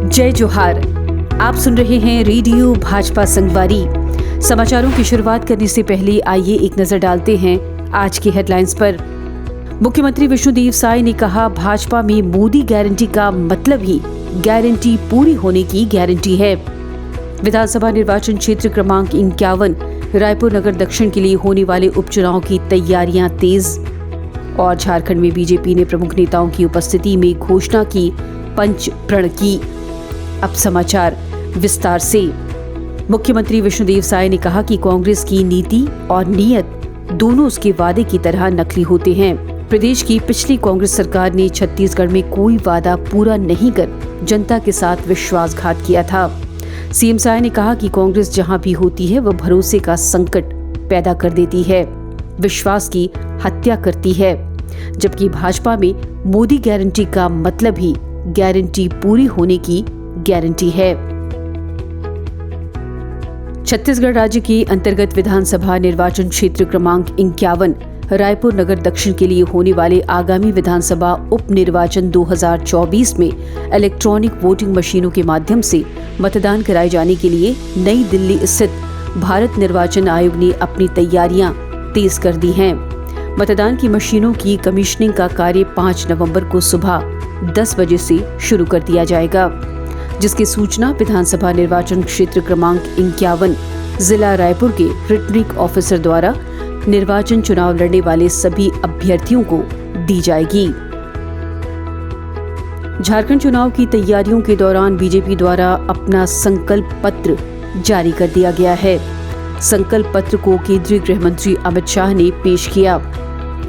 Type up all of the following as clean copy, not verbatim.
जय जोहार। आप सुन रहे हैं रेडियो भाजपा संगवारी। समाचारों की शुरुआत करने से पहले आइए एक नजर डालते हैं आज की हेडलाइंस पर। मुख्यमंत्री विष्णुदेव साय ने कहा, भाजपा में मोदी गारंटी का मतलब ही गारंटी पूरी होने की गारंटी है। विधानसभा निर्वाचन क्षेत्र क्रमांक 51 रायपुर नगर दक्षिण के लिए होने वाले उपचुनाव की तैयारियां तेज। और झारखंड में बीजेपी ने प्रमुख नेताओं की उपस्थिति में घोषणा की पंच प्रण की। अब समाचार विस्तार से। मुख्यमंत्री विष्णुदेव साय ने कहा कि कांग्रेस की नीति और नीयत दोनों उसके वादे की तरह नकली होते हैं। प्रदेश की पिछली कांग्रेस सरकार ने छत्तीसगढ़ में कोई वादा पूरा नहीं कर जनता के साथ विश्वासघात किया था। सीएम साय ने कहा कि कांग्रेस जहां भी होती है वह भरोसे का संकट पैदा कर देती है, विश्वास की हत्या करती है, जबकि भाजपा में मोदी गारंटी का मतलब ही गारंटी पूरी होने की गारंटी है। छत्तीसगढ़ राज्य के अंतर्गत विधानसभा निर्वाचन क्षेत्र क्रमांक 51 रायपुर नगर दक्षिण के लिए होने वाले आगामी विधानसभा उप निर्वाचन 2024 में इलेक्ट्रॉनिक वोटिंग मशीनों के माध्यम से मतदान कराए जाने के लिए नई दिल्ली स्थित भारत निर्वाचन आयोग ने अपनी तैयारियां तेज कर दी हैं। मतदान की मशीनों की कमीशनिंग का कार्य 5 नवंबर को सुबह 10 बजे से शुरू कर दिया जाएगा, जिसकी सूचना विधानसभा निर्वाचन क्षेत्र क्रमांक 51 जिला रायपुर के रिटर्निंग ऑफिसर द्वारा निर्वाचन चुनाव लड़ने वाले सभी अभ्यर्थियों को दी जाएगी। झारखंड चुनाव की तैयारियों के दौरान बीजेपी द्वारा अपना संकल्प पत्र जारी कर दिया गया है। संकल्प पत्र को केंद्रीय गृह मंत्री अमित शाह ने पेश किया।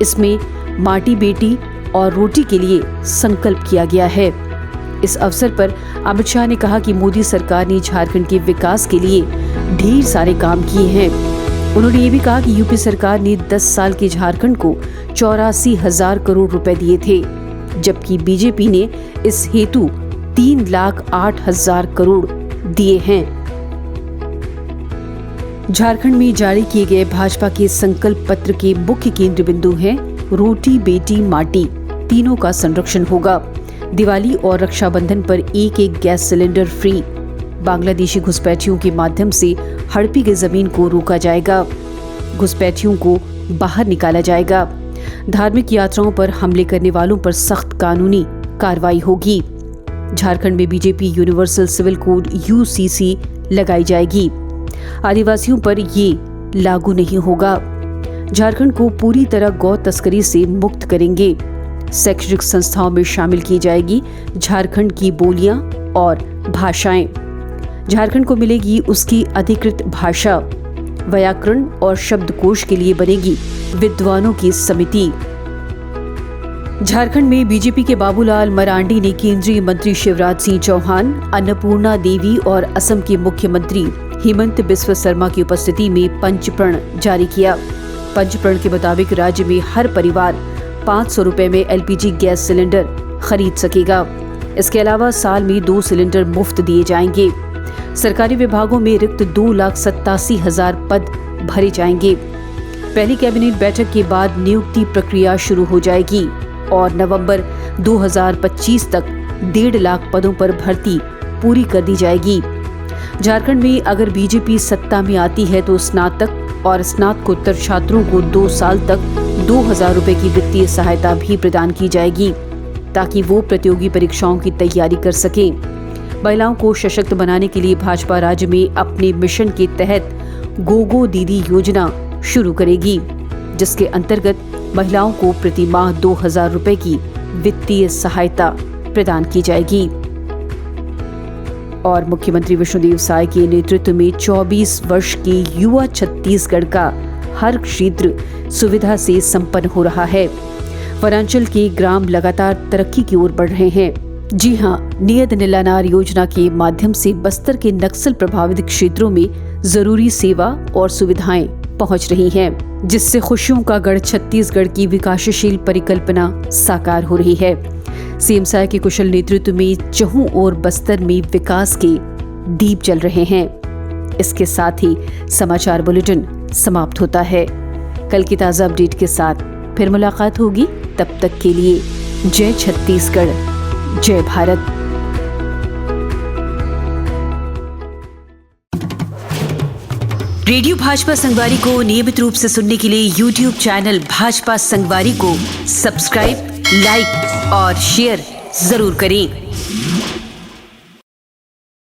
इसमें माटी बेटी और रोटी के लिए संकल्प किया गया है। इस अवसर पर अमित शाह ने कहा कि मोदी सरकार ने झारखंड के विकास के लिए ढेर सारे काम किए हैं। उन्होंने ये भी कहा कि यूपी सरकार ने 10 साल के झारखंड को 84,000 करोड़ रुपए दिए थे, जबकि बीजेपी ने इस हेतु 3,08,000 करोड़ दिए हैं। झारखंड में जारी किए गए भाजपा के संकल्प पत्र के मुख्य केंद्र बिंदु हैं रोटी बेटी माटी, तीनों का संरक्षण होगा। दिवाली और रक्षाबंधन पर एक गैस सिलेंडर फ्री। बांग्लादेशी घुसपैठियों के माध्यम से हड़पी गई जमीन को रोका जाएगा। घुसपैठियों को बाहर निकाला जाएगा। धार्मिक यात्राओं पर हमले करने वालों पर सख्त कानूनी कार्रवाई होगी। झारखंड में BJP universal civil code UCC लगाई जाएगी। आदिवासियों पर ये लागू नहीं होगा। झारखंड को पूरी तरह गौ तस्करी से मुक्त करेंगे। शैक्षणिक संस्थाओं में शामिल की जाएगी झारखंड की बोलियां और भाषाएं। झारखंड को मिलेगी उसकी अधिकृत भाषा। व्याकरण और शब्दकोश के लिए बनेगी विद्वानों की समिति। झारखंड में बीजेपी के बाबूलाल मरांडी ने केंद्रीय मंत्री शिवराज सिंह चौहान, अन्नपूर्णा देवी और असम के मुख्यमंत्री हेमंत बिस्वा शर्मा की उपस्थिति में पंचप्रण जारी किया। पंचप्रण के मुताबिक राज्य में हर परिवार 500 रुपए में LPG गैस सिलेंडर खरीद सकेगा। इसके अलावा साल में 2 सिलेंडर मुफ्त दिए जाएंगे। सरकारी विभागों में रिक्त 2,87,000 पद भरे जाएंगे। पहली कैबिनेट बैठक के बाद नियुक्ति प्रक्रिया शुरू हो जाएगी और नवंबर 2025 तक 1.5 लाख पदों पर भर्ती पूरी कर दी जाएगी। झारखंड में अगर बीजेपी सत्ता में आती है तो स्नातक और स्नातकोत्तर छात्रों को 2 साल तक 2,000 रुपए की वित्तीय सहायता भी प्रदान की जाएगी, ताकि वो प्रतियोगी परीक्षाओं की तैयारी कर सकें। महिलाओं को सशक्त बनाने के लिए भाजपा राज्य में अपने मिशन के तहत गोगो दीदी योजना शुरू करेगी, जिसके अंतर्गत महिलाओं को प्रति माह 2,000 रुपए की वित्तीय सहायता प्रदान की जाएगी। और मुख्यमंत्री विष्णुदेव साय के नेतृत्व में 24 वर्ष के युवा छत्तीसगढ़ का हर क्षेत्र सुविधा से संपन्न हो रहा है। वनांचल के ग्राम लगातार तरक्की की ओर बढ़ रहे हैं। जी हाँ, नियत नीलानार योजना के माध्यम से बस्तर के नक्सल प्रभावित क्षेत्रों में जरूरी सेवा और सुविधाएं पहुंच रही हैं, जिससे खुशियों का गढ़ छत्तीसगढ़ की विकासशील परिकल्पना साकार हो रही है। सीएम साय के कुशल नेतृत्व में चहुं ओर बस्तर में विकास के दीप जल रहे हैं। इसके साथ ही समाचार बुलेटिन समाप्त होता है। कल की ताज़ा अपडेट के साथ फिर मुलाकात होगी। तब तक के लिए जय छत्तीसगढ़, जय भारत। रेडियो भाजपा संगवारी को नियमित रूप से सुनने के लिए YouTube चैनल भाजपा संगवारी को सब्सक्राइब, लाइक और शेयर जरूर करें।